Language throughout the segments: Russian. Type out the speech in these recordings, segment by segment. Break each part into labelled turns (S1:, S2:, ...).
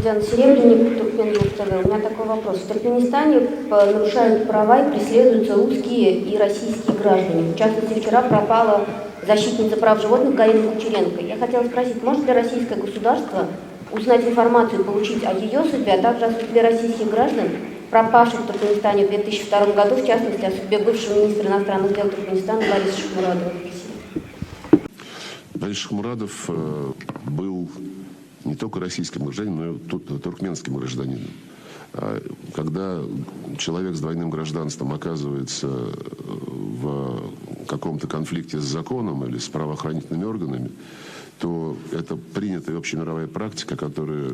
S1: Татьяна Серебренник, Туркменбург ТВ. У меня такой вопрос. В Туркменистане нарушают права и преследуются русские и российские граждане. В частности, вчера пропала защитница прав животных Галина Кучеренко. Я хотела спросить, может ли российское государство узнать информацию и получить о ее судьбе, а также о судьбе российских граждан, пропавших в Туркменистане в 2002 году, в частности, о судьбе бывшего министра иностранных дел Туркменистана Бориса Шахмурадова?
S2: Борис Шахмурадов был не только российским гражданином, но и туркменским гражданином. Когда человек с двойным гражданством оказывается в каком-то конфликте с законом или с правоохранительными органами, то это принятая общемировая практика, которая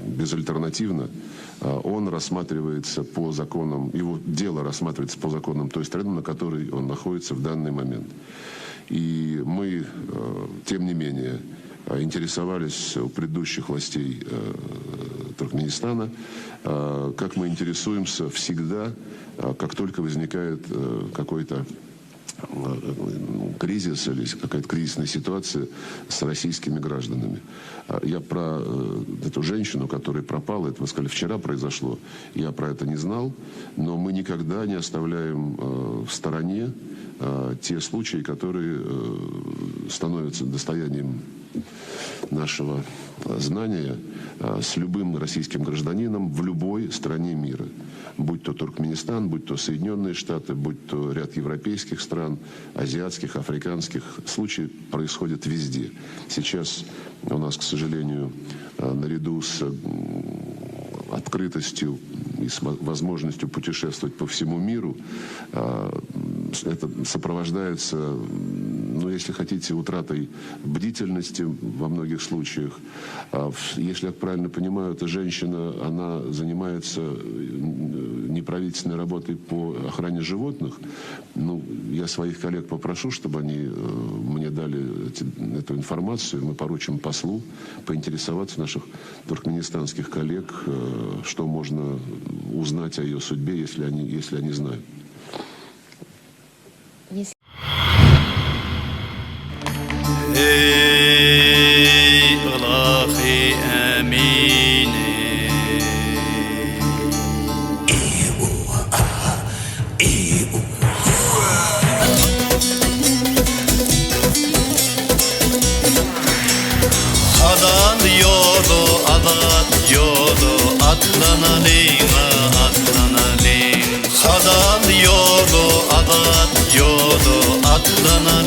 S2: безальтернативна. Он рассматривается по законам, его дело рассматривается по законам той страны, на которой он находится в данный момент. И мы, тем не менее, интересовались у предыдущих властей Туркменистана, как мы интересуемся всегда, как только возникает какой-то кризис или какая-то кризисная ситуация с российскими гражданами. Я про эту женщину, которая пропала, это, вы сказали, вчера произошло, я про это не знал, но мы никогда не оставляем в стороне те случаи, которые становятся достоянием нашего знания с любым российским гражданином в любой стране мира. Будь то Туркменистан, будь то Соединенные Штаты, будь то ряд европейских стран, азиатских, африканских. Случаи происходят везде. Сейчас у нас, к сожалению, наряду с открытостью и с возможностью путешествовать по всему миру, это сопровождается, ну, если хотите, утратой бдительности во многих случаях. Если я правильно понимаю, эта женщина, она занимается неправительственной работой по охране животных. Ну, я своих коллег попрошу, чтобы они мне дали эту информацию. Мы поручим послу поинтересоваться наших туркменистанских коллег, что можно узнать о ее судьбе, если они знают.
S3: Atlanalin